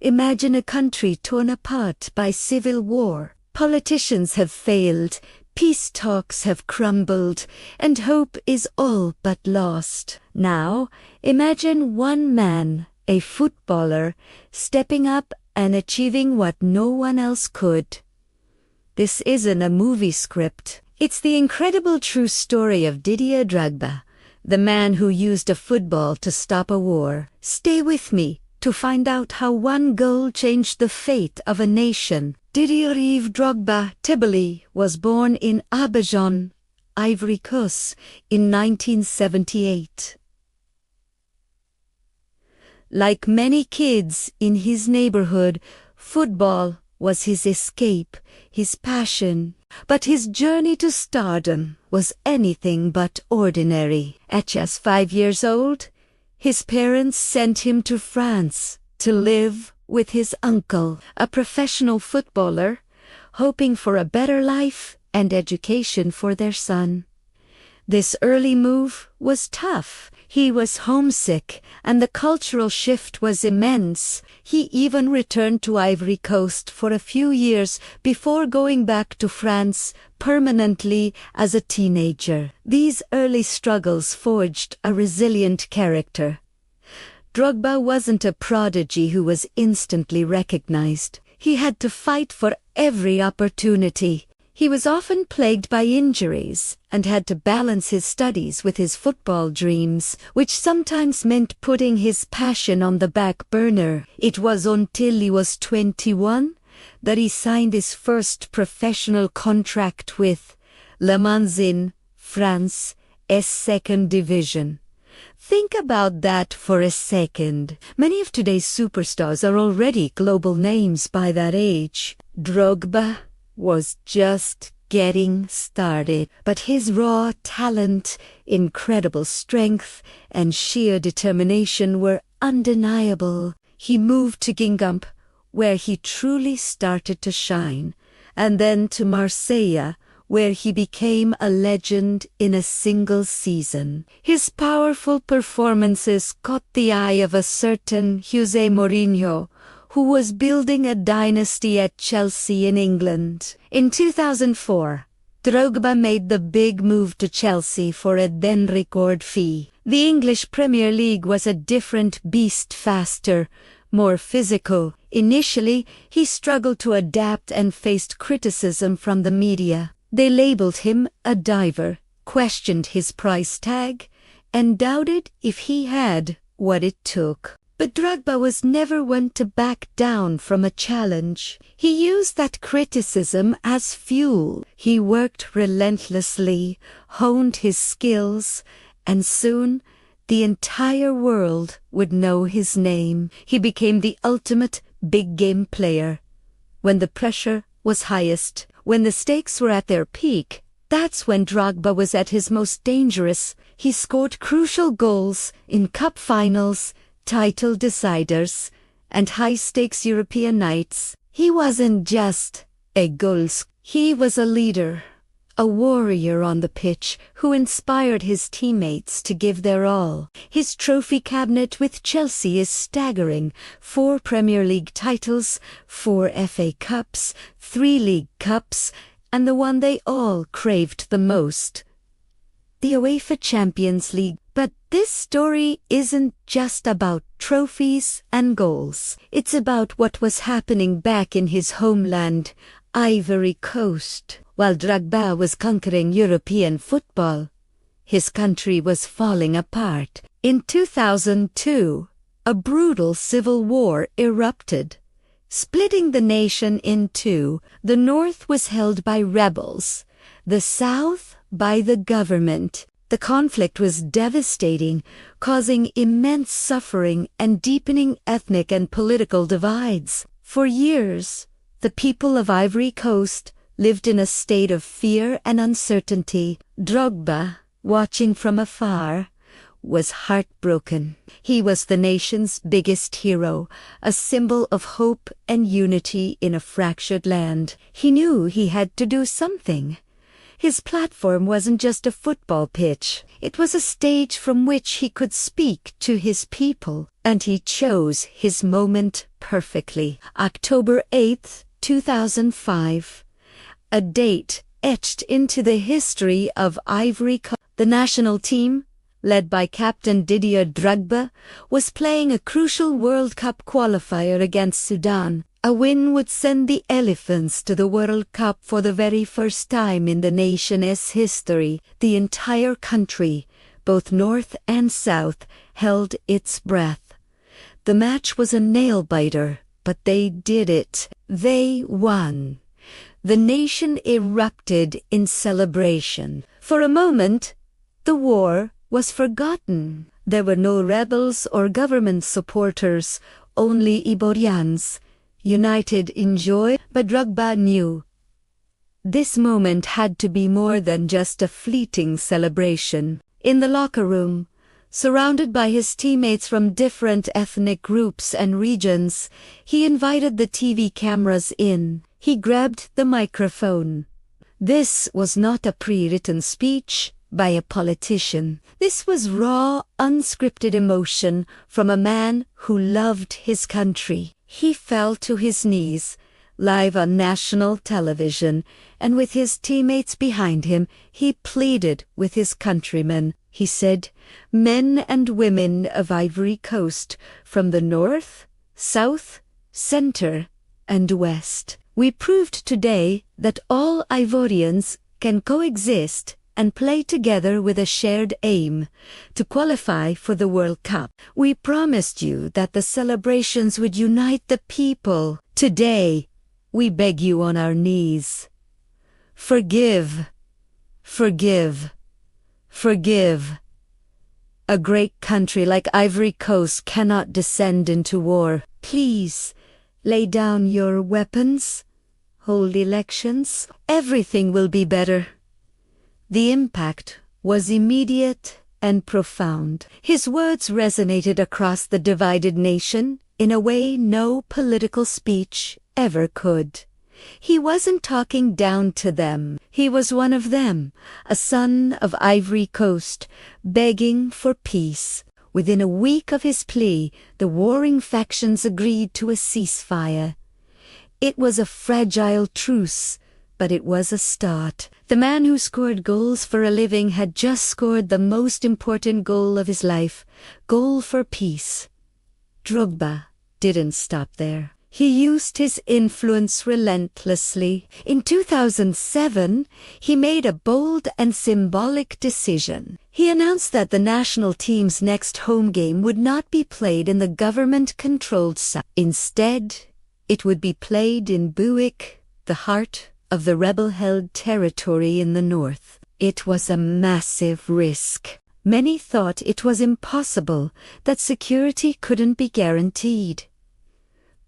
Imagine a country torn apart by civil war. Politicians have failed, peace talks have crumbled, and hope is all but lost. Now, imagine one man, a footballer, stepping up and achieving what no one else could. This isn't a movie script. It's the incredible true story of Didier Drogba, the man who used a football to stop a war. Stay with me to find out how one goal changed the fate of a nation. Didier Drogba Tebeli was born in Abidjan, Ivory Coast, in 1978. Like many kids in his neighborhood, football was his escape, his passion. But his journey to stardom was anything but ordinary. At just 5 years old, his parents sent him to France to live with his uncle, a professional footballer, hoping for a better life and education for their son. This early move was tough. He was homesick, and the cultural shift was immense. He even returned to Ivory Coast for a few years before going back to France permanently as a teenager. These early struggles forged a resilient character. Drogba wasn't a prodigy who was instantly recognized. He had to fight for every opportunity. He was often plagued by injuries and had to balance his studies with his football dreams, which sometimes meant putting his passion on the back burner. It was until he was 21 that he signed his first professional contract with Le Mans in France, second division. Think about that for a second. Many of today's superstars are already global names by that age. Drogba was just getting started, but his raw talent, incredible strength, and sheer determination were undeniable. He moved to Guingamp, where he truly started to shine, and then to Marseille, where he became a legend in a single season. His powerful performances caught the eye of a certain Jose Mourinho, who was building a dynasty at Chelsea in England. In 2004, Drogba made the big move to Chelsea for a then record fee. The English Premier League was a different beast, faster, more physical. Initially, he struggled to adapt and faced criticism from the media. They labeled him a diver, questioned his price tag, and doubted if he had what it took. But Drogba was never one to back down from a challenge. He used that criticism as fuel. He worked relentlessly, honed his skills, and soon the entire world would know his name. He became the ultimate big game player. When the pressure was highest, when the stakes were at their peak, that's when Drogba was at his most dangerous. He scored crucial goals in cup finals, title deciders, and high-stakes European nights. He wasn't just a goal scorer. He was a leader, a warrior on the pitch who inspired his teammates to give their all. His trophy cabinet with Chelsea is staggering. 4 Premier League titles, 4 FA Cups, 3 League Cups, and the one they all craved the most, the UEFA Champions League. But this story isn't just about trophies and goals. It's about what was happening back in his homeland, Ivory Coast. While Drogba was conquering European football, his country was falling apart. In 2002, a brutal civil war erupted, splitting the nation in two. The north was held by rebels, the south by the government. The conflict was devastating, causing immense suffering and deepening ethnic and political divides. For years, the people of Ivory Coast lived in a state of fear and uncertainty. Drogba, watching from afar, was heartbroken. He was the nation's biggest hero, a symbol of hope and unity in a fractured land. He knew he had to do something. His platform wasn't just a football pitch. It was a stage from which he could speak to his people, and he chose his moment perfectly. October 8th, 2005. A date etched into the history of Ivory Coast. The national team, led by captain Didier Drogba, was playing a crucial World Cup qualifier against Sudan. A win would send the Elephants to the World Cup for the very first time in the nation's history. The entire country, both north and south, held its breath. The match was a nail-biter, but they did it. They won. The nation erupted in celebration. For a moment, the war was forgotten. There were no rebels or government supporters, only Ivorians, united in joy. But Drogba knew this moment had to be more than just a fleeting celebration. In the locker room, surrounded by his teammates from different ethnic groups and regions, he invited the TV cameras in. He grabbed the microphone. This was not a pre-written speech by a politician. This was raw, unscripted emotion from a man who loved his country. He fell to his knees, live on national television, and with his teammates behind him, he pleaded with his countrymen. He said, "Men and women of Ivory Coast, from the north, south, center, and west, we proved today that all Ivorians can coexist and play together with a shared aim to qualify for the World Cup. We promised you that the celebrations would unite the people. Today, we beg you on our knees. Forgive, forgive, forgive. A great country like Ivory Coast cannot descend into war. Please, lay down your weapons, hold elections. Everything will be better." The impact was immediate and profound. His words resonated across the divided nation in a way no political speech ever could. He wasn't talking down to them. He was one of them, a son of Ivory Coast, begging for peace. Within a week of his plea, the warring factions agreed to a ceasefire. It was a fragile truce, but it was a start. The man who scored goals for a living had just scored the most important goal of his life, goal for peace. Drogba didn't stop there. He used his influence relentlessly. In 2007, he made a bold and symbolic decision. He announced that the national team's next home game would not be played in the government-controlled south. Instead, it would be played in Buick, the heart of the rebel-held territory in the north. It was a massive risk. Many thought it was impossible, that security couldn't be guaranteed.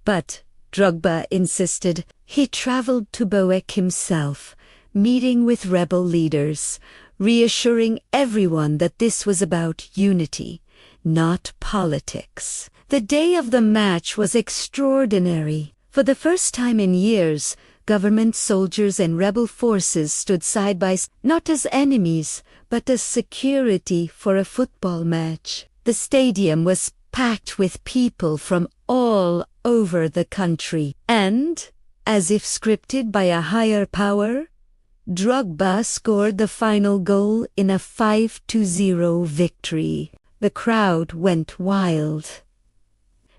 But Drogba insisted. He traveled to Buick himself, meeting with rebel leaders, reassuring everyone that this was about unity, not politics. The day of the match was extraordinary. For the first time in years, government soldiers and rebel forces stood side by side, not as enemies, but as security for a football match. The stadium was packed with people from all over the country. And, as if scripted by a higher power, Drogba scored the final goal in a 5-0 victory. The crowd went wild.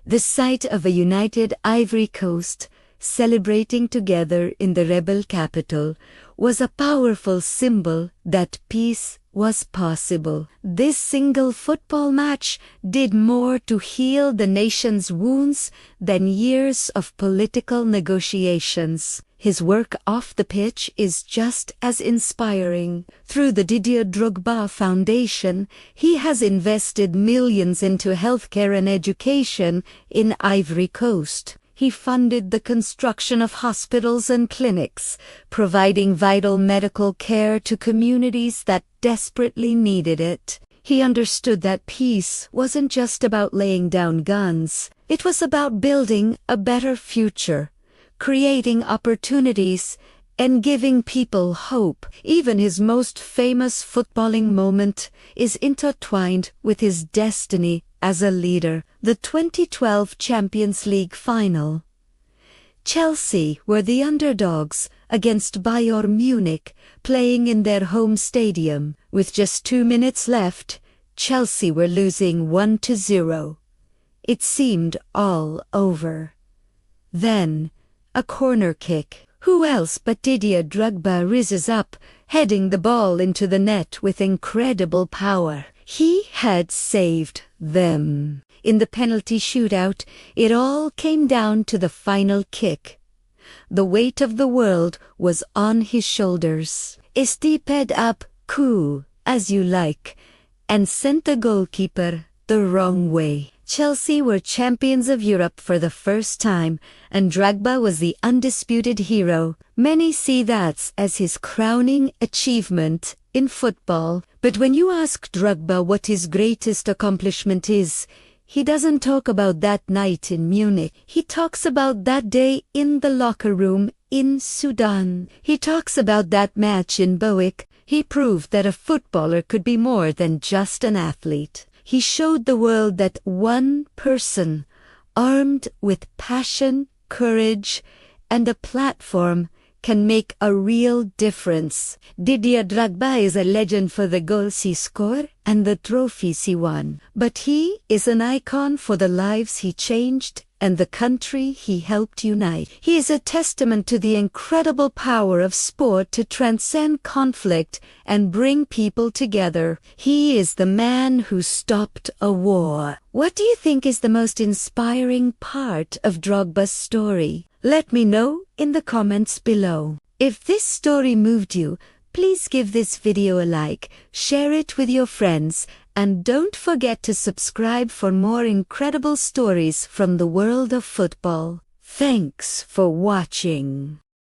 The sight of a united Ivory Coast celebrating together in the rebel capital was a powerful symbol that peace was possible. This single football match did more to heal the nation's wounds than years of political negotiations. His work off the pitch is just as inspiring. Through the Didier Drogba Foundation, he has invested millions into healthcare and education in Ivory Coast. He funded the construction of hospitals and clinics, providing vital medical care to communities that desperately needed it. He understood that peace wasn't just about laying down guns. It was about building a better future, creating opportunities, and giving people hope. Even his most famous footballing moment is intertwined with his destiny as a leader. The 2012 Champions League final. Chelsea were the underdogs against Bayern Munich, playing in their home stadium. With just 2 minutes left, Chelsea were losing 1-0. It seemed all over. Then, a corner kick. Who else but Didier Drogba rises up, heading the ball into the net with incredible power. He had saved them. In the penalty shootout, it all came down to the final kick. The weight of the world was on his shoulders. Step up, cool, as you like, and sent the goalkeeper the wrong way. Chelsea were champions of Europe for the first time, and Drogba was the undisputed hero. Many see that as his crowning achievement in football. But when you ask Drogba what his greatest accomplishment is, he doesn't talk about that night in Munich. He talks about that day in the locker room in Sudan. He talks about that match in Bowick. He proved that a footballer could be more than just an athlete. He showed the world that one person, armed with passion, courage, and a platform, can make a real difference. Didier Drogba is a legend for the goals he scored and the trophies he won. But he is an icon for the lives he changed and the country he helped unite. He is a testament to the incredible power of sport to transcend conflict and bring people together. He is the man who stopped a war. What do you think is the most inspiring part of Drogba's story? Let me know in the comments below. If this story moved you, please give this video a like, share it with your friends, and don't forget to subscribe for more incredible stories from the world of football. Thanks for watching.